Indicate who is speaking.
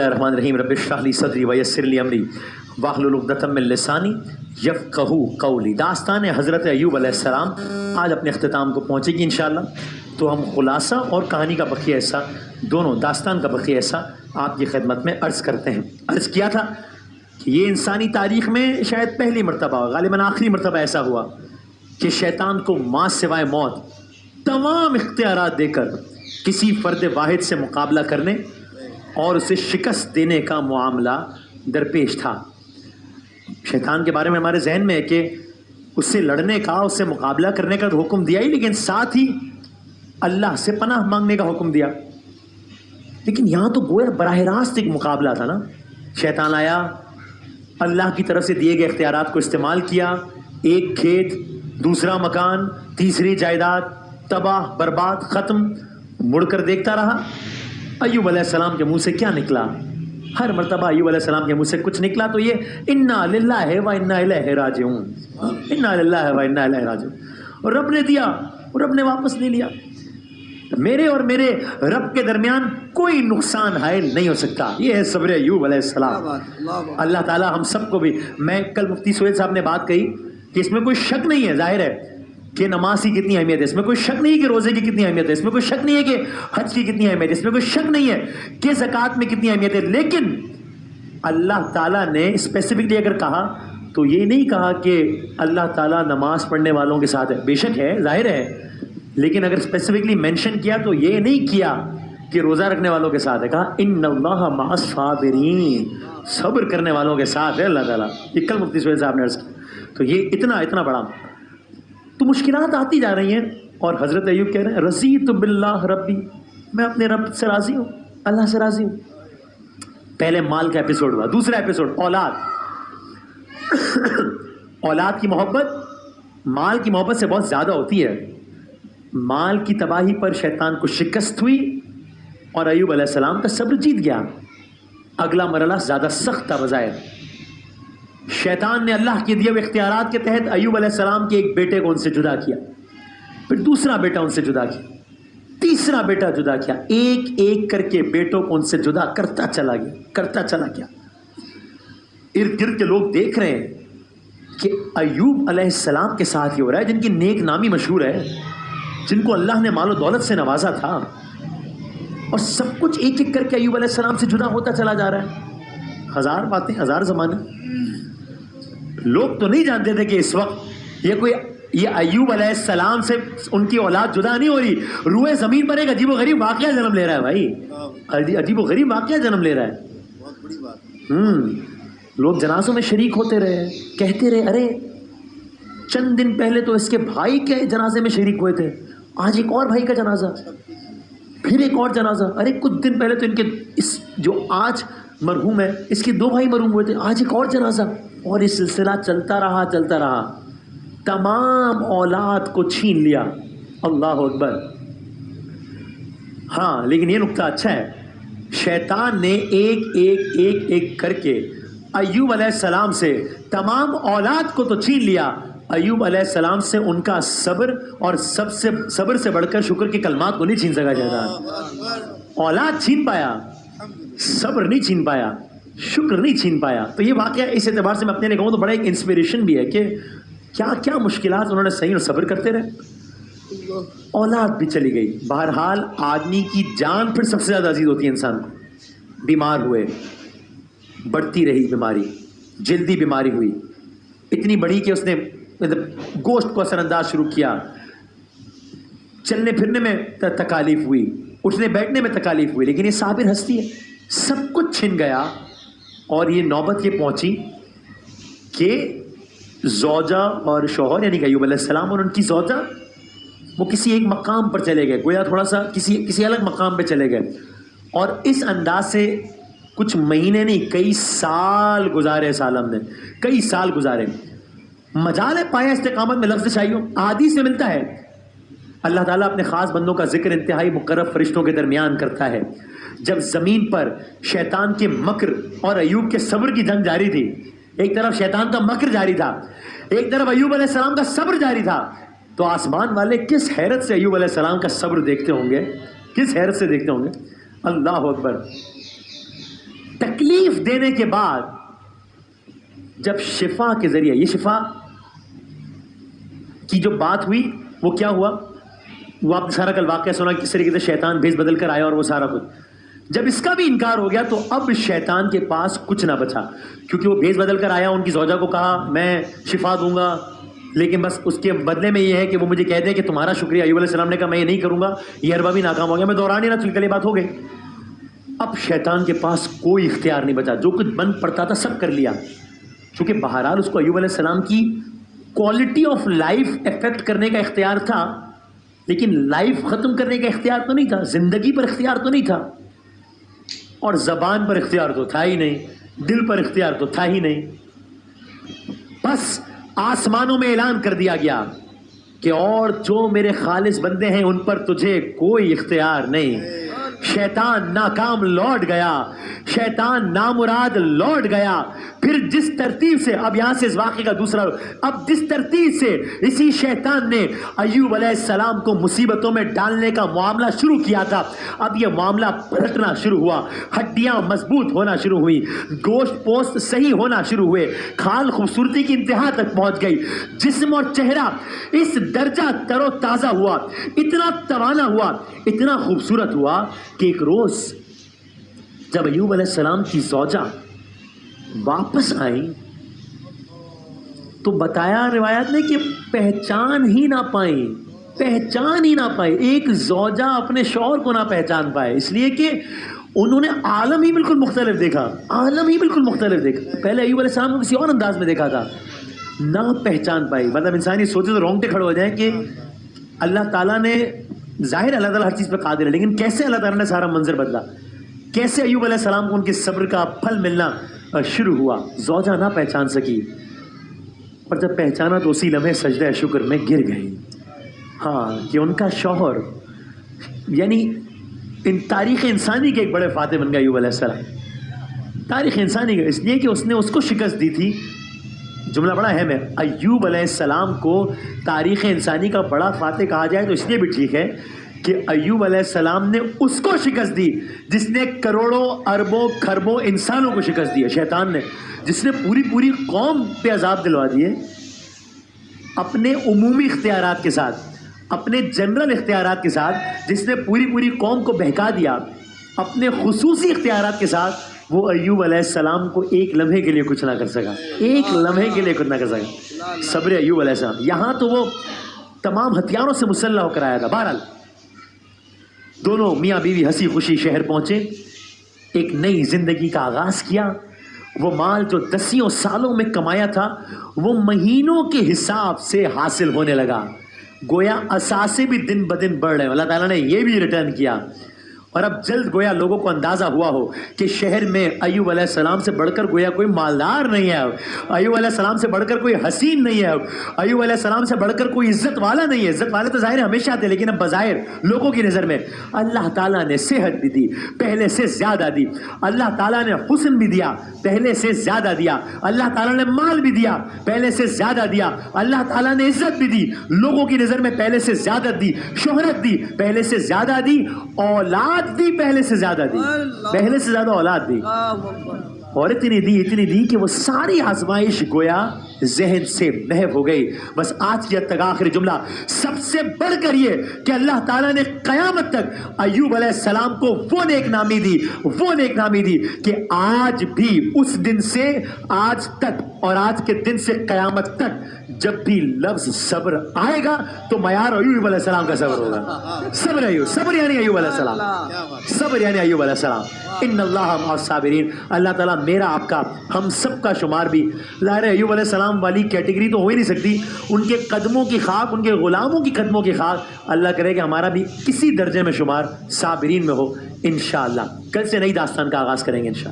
Speaker 1: الرحمن الرحیم رب اشرح لی صدری ویسر لی امری واحلل عقدۃ من لسانی یفقہوا قولی۔ داستان حضرت ایوب علیہ السلام آج اپنے اختتام کو پہنچے گی انشاءاللہ، تو ہم خلاصہ اور کہانی کا بقیہ حصہ دونوں، داستان کا بقیہ حصہ آپ کی خدمت میں عرض کرتے ہیں۔ عرض کیا تھا کہ یہ انسانی تاریخ میں شاید پہلی مرتبہ، غالباً آخری مرتبہ ایسا ہوا کہ شیطان کو ماں سوائے موت تمام اختیارات دے کر کسی فرد واحد سے مقابلہ کرنے اور اسے شکست دینے کا معاملہ درپیش تھا۔ شیطان کے بارے میں ہمارے ذہن میں ہے کہ اس سے لڑنے کا، اس سے مقابلہ کرنے کا تو حکم دیا ہی، لیکن ساتھ ہی اللہ سے پناہ مانگنے کا حکم دیا۔ لیکن یہاں تو گویا براہ راست ایک مقابلہ تھا نا۔ شیطان آیا، اللہ کی طرف سے دیے گئے اختیارات کو استعمال کیا، ایک کھیت، دوسرا مکان، تیسری جائیداد، تباہ برباد، ختم۔ مڑ کر دیکھتا رہا ایوب علیہ السلام کے منہ سے کیا نکلا۔ ہر مرتبہ ایوب علیہ السلام کے منہ سے کچھ نکلا تو یہ انا للہ و انا الیہ راجعون، انا للہ و انا الیہ راجعون۔ اور رب نے دیا اور رب نے واپس لے لیا۔ میرے اور میرے رب کے درمیان کوئی نقصان حائل نہیں ہو سکتا۔ یہ ہے صبر ایوب علیہ السلام۔ اللہ تعالیٰ ہم سب کو بھی، میں کل مفتی سہیل صاحب نے بات کہی کہ اس میں کوئی شک نہیں ہے، ظاہر ہے کہ نماز کی کتنی اہمیت ہے، اس میں کوئی شک نہیں ہے کہ روزے کی کتنی اہمیت ہے، اس میں کوئی شک نہیں ہے کہ حج کی کتنی اہمیت ہے، اس میں کوئی شک نہیں ہے کہ زکوٰۃ میں کتنی اہمیت ہے، لیکن اللہ تعالیٰ نے اسپیسیفکلی اگر کہا تو یہ نہیں کہا کہ اللہ تعالیٰ نماز پڑھنے والوں کے ساتھ ہے۔ بے شک ہے، ظاہر ہے، لیکن اگر اسپیسیفکلی مینشن کیا تو یہ نہیں کیا کہ روزہ رکھنے والوں کے ساتھ ہے، کہا ان اللہ مع الصابرین، صبر کرنے والوں کے ساتھ ہے اللہ تعالیٰ۔ یہ کل مفتی سہیل صاحب نے عرض کیا۔ تو یہ اتنا بڑا، تو مشکلات آتی جا رہی ہیں اور حضرت ایوب کہہ رہے ہیں رضیت باللہ ربی، میں اپنے رب سے راضی ہوں، اللہ سے راضی ہوں۔ پہلے مال کا ایپیسوڈ ہوا، دوسرا ایپیسوڈ اولاد۔ اولاد کی محبت مال کی محبت سے بہت زیادہ ہوتی ہے۔ مال کی تباہی پر شیطان کو شکست ہوئی اور ایوب علیہ السلام کا صبر جیت گیا۔ اگلا مرحلہ زیادہ سخت تھا بظاہر۔ شیطان نے اللہ کے دیے ہوئے اختیارات کے تحت ایوب علیہ السلام کے ایک بیٹے کو ان سے جدا کیا، پھر دوسرا بیٹا ان سے جدا کیا، تیسرا بیٹا جدا کیا، ایک ایک کر کے بیٹوں کو ان سے جدا کرتا چلا گیا۔ ارد گرد کے لوگ دیکھ رہے ہیں کہ ایوب علیہ السلام کے ساتھ یہ ہو رہا ہے، جن کی نیک نامی مشہور ہے، جن کو اللہ نے مال و دولت سے نوازا تھا، اور سب کچھ ایک ایک کر کے ایوب علیہ السلام سے جدا ہوتا چلا جا رہا ہے۔ ہزار باتیں، ہزار زمانے۔ لوگ تو نہیں جانتے تھے کہ اس وقت یہ ایوب علیہ السلام سے ان کی اولاد جدا نہیں ہو رہی، روئے زمین پر ایک عجیب و غریب واقعہ جنم لے رہا ہے بھائی، عجیب و غریب واقعہ جنم لے رہا ہے۔ بہت بڑی بات۔ لوگ جنازوں میں شریک ہوتے رہے، کہتے رہے ارے چند دن پہلے تو اس کے بھائی کے جنازے میں شریک ہوئے تھے، آج ایک اور بھائی کا جنازہ، پھر ایک اور جنازہ، ارے کچھ دن پہلے تو ان کے اس جو آج مرحوم ہے اس کے 2 بھائی مرحوم ہوئے تھے، آج ایک اور جنازہ، اور یہ سلسلہ چلتا رہا، تمام اولاد کو چھین لیا۔ اللہ اکبر۔ ہاں لیکن یہ نقطہ اچھا ہے، شیطان نے ایک کر کے ایوب علیہ السلام سے تمام اولاد کو تو چھین لیا، ایوب علیہ السلام سے ان کا صبر، اور صبر سے بڑھ کر شکر کے کلمات کو نہیں چھین سکا شیطان۔ اولاد چھین پایا، صبر نہیں چھین پایا، شکر نہیں چھین پایا۔ تو یہ واقعہ اس اعتبار سے میں اپنے لیے کہوں تو بڑا ایک انسپریشن بھی ہے کہ کیا مشکلات انہوں نے صحیح اور صبر کرتے رہے۔ اولاد بھی چلی گئی۔ بہرحال آدمی کی جان پھر سب سے زیادہ عزیز ہوتی ہے انسان کو۔ بیمار ہوئے، بڑھتی رہی بیماری، جلدی بیماری ہوئی، اتنی بڑی کہ اس نے گوشت کو اثر انداز شروع کیا، چلنے پھرنے میں تکالیف ہوئی، اٹھنے بیٹھنے میں تکالیف ہوئی، لیکن یہ صابر ہستی ہے، سب کچھ چھن گیا۔ اور یہ نوبت یہ پہنچی کہ زوجہ اور شوہر یعنی کہ ایوب علیہ السلام اور ان کی زوجہ وہ کسی ایک مقام پر چلے گئے، گویا تھوڑا سا کسی الگ مقام پہ چلے گئے، اور اس انداز سے کچھ مہینے نہیں کئی سال گزارے۔ سالم نے کئی سال گزارے۔ مجال پایا استقامت میں لفظ شائعوں احادیث میں ملتا ہے، اللہ تعالیٰ اپنے خاص بندوں کا ذکر انتہائی مقرب فرشتوں کے درمیان کرتا ہے۔ جب زمین پر شیطان کے مکر اور ایوب کے صبر کی جنگ جاری تھی، ایک طرف شیطان کا مکر جاری تھا، ایک طرف ایوب علیہ السلام کا صبر جاری تھا، تو آسمان والے کس حیرت سے ایوب علیہ السلام کا صبر دیکھتے ہوں گے، کس حیرت سے دیکھتے ہوں گے۔ اللہ اکبر۔ تکلیف دینے کے بعد جب شفا کے ذریعے، یہ شفا کی جو بات ہوئی وہ کیا ہوا، وہ آپ نے سارا کل واقعہ سنا کس طریقے سے شیطان بھیس بدل کر آیا اور وہ سارا کچھ. جب اس کا بھی انکار ہو گیا تو اب شیطان کے پاس کچھ نہ بچا، کیونکہ وہ بھیس بدل کر آیا، ان کی زوجہ کو کہا میں شفا دوں گا، لیکن بس اس کے بدلے میں یہ ہے کہ وہ مجھے کہتے ہیں کہ تمہارا شکریہ. ایوب علیہ السلام نے کہا میں یہ نہیں کروں گا، یہ حربہ بھی ناکام ہو گیا. میں دورانی نہ چلکلے بات ہو گئی. اب شیطان کے پاس کوئی اختیار نہیں بچا، جو کچھ بن پڑتا تھا سب کر لیا، چونکہ بہرحال اس کو ایوب علیہ السلام کی کوالٹی آف لائف افیکٹ کرنے کا اختیار تھا، لیکن لائف ختم کرنے کا اختیار تو نہیں تھا، زندگی پر اختیار تو نہیں تھا، اور زبان پر اختیار تو تھا ہی نہیں، دل پر اختیار تو تھا ہی نہیں. بس آسمانوں میں اعلان کر دیا گیا کہ اور جو میرے خالص بندے ہیں ان پر تجھے کوئی اختیار نہیں. شیطان ناکام لوٹ گیا، شیطان نامراد لوٹ گیا. پھر جس ترتیب سے، اب یہاں سے اس واقعے کا دوسرا، اب جس ترتیب سے اسی شیطان نے ایوب علیہ السلام کو مصیبتوں میں ڈالنے کا معاملہ شروع کیا تھا، اب یہ معاملہ پلٹنا شروع ہوا. ہڈیاں مضبوط ہونا شروع ہوئی، گوشت پوست صحیح ہونا شروع ہوئے، کھال خوبصورتی کی انتہا تک پہنچ گئی، جسم اور چہرہ اس درجہ تر و تازہ ہوا، اتنا توانا ہوا، اتنا خوبصورت ہوا کہ ایک روز جب ایوب علیہ السلام کی زوجہ واپس آئی تو بتایا روایت نے کہ پہچان ہی نہ پائیں. ایک زوجہ اپنے شوہر کو نہ پہچان پائے، اس لیے کہ انہوں نے عالم ہی بالکل مختلف دیکھا. پہلے ایوب علیہ السلام کو کسی اور انداز میں دیکھا تھا، نہ پہچان پائی. مطلب انسان یہ سوچے تو رونگٹے کھڑے ہو جائیں کہ اللہ تعالیٰ نے، ظاہر اللہ تعالیٰ ہر چیز پہ قادر ہے، لیکن کیسے اللہ تعالیٰ نے سارا منظر بدلا، کیسے ایوب علیہ السلام کو ان کے صبر کا پھل ملنا شروع ہوا. زوجہ نہ پہچان سکی، اور جب پہچانا تو اسی لمحے سجدہ شکر میں گر گئی. ہاں، کہ ان کا شوہر یعنی ان تاریخ انسانی کے ایک بڑے فاتح بن گئے ایوب علیہ السلام. تاریخ انسانی کا، اس لیے کہ اس نے اس کو شکست دی تھی. جملہ بڑا اہم ہے. ایوب علیہ السلام کو تاریخ انسانی کا بڑا فاتح کہا جائے تو اس لیے بھی ٹھیک ہے کہ ایوب علیہ السلام نے اس کو شکست دی جس نے کروڑوں اربوں کھربوں انسانوں کو شکست دی ہے. شیطان نے، جس نے پوری قوم پہ عذاب دلوا دیے اپنے عمومی اختیارات کے ساتھ، اپنے جنرل اختیارات کے ساتھ، جس نے پوری قوم کو بہکا دیا اپنے خصوصی اختیارات کے ساتھ، وہ ایوب علیہ السلام کو ایک لمحے کے لیے کچھ نہ کر سکا، ایک لمحے کے لیے کچھ نہ کر سکا. صبر ایوب علیہ السلام. یہاں تو وہ تمام ہتھیاروں سے مسلح ہو کر آیا تھا. بہرحال دونوں میاں بیوی ہنسی خوشی شہر پہنچے، ایک نئی زندگی کا آغاز کیا. وہ مال جو 10 سالوں میں کمایا تھا وہ مہینوں کے حساب سے حاصل ہونے لگا. گویا اثاثے بھی دن بدن بڑھ رہے ہیں. اللہ تعالیٰ نے یہ بھی ریٹرن کیا. اور اب جلد گویا لوگوں کو اندازہ ہوا ہو کہ شہر میں ایوب علیہ السلام سے بڑھ کر گویا کوئی مالدار نہیں ہے، ایوب علیہ السلام سے بڑھ کر کوئی حسین نہیں ہے، ایوب علیہ السلام سے بڑھ کر کوئی عزت والا نہیں ہے. عزت والے تو ظاہر ہمیشہ تھے، لیکن اب بظاہر لوگوں کی نظر میں اللہ تعالیٰ نے صحت بھی دی، پہلے سے زیادہ دی. اللہ تعالیٰ نے حسن بھی دیا، پہلے سے زیادہ دیا. اللہ تعالیٰ نے مال بھی دیا، پہلے سے زیادہ دیا. اللہ تعالیٰ نے عزت بھی دی، لوگوں کی نظر میں پہلے سے زیادہ دی. شہرت دی، پہلے سے زیادہ دی. اولاد دی، پہلے سے زیادہ دی، پہلے سے زیادہ اولاد دی. اور اتنی دی کہ وہ ساری آزمائش گویا ذہن سے محو ہو گئی. بس آج کی حد تک آخری جملہ سب سے بڑھ کر یہ کہ اللہ تعالیٰ نے قیامت تک ایوب علیہ السلام کو وہ نیک نامی دی کہ آج بھی اس دن سے آج تک اور آج کے دن سے قیامت تک جب بھی لفظ صبر آئے گا تو معیار ایوب علیہ السلام کا صبر ہوگا. صبر یعنی ایوب علیہ السلام، صبر یعنی ایوب علیہ السلام. ان اللہ مع الصابرین. اللہ تعالیٰ میرا آپ کا ہم سب کا شمار بھی، ظاہر ہے ایوب علیہ السلام والی کیٹیگری تو ہو ہی نہیں سکتی، ان کے قدموں کی خاک، ان کے غلاموں کی قدموں کی خاک. اللہ کرے کہ ہمارا بھی کسی درجے میں شمار صابرین میں ہو انشاءاللہ. کل سے نئی داستان کا آغاز کریں گے انشاءاللہ.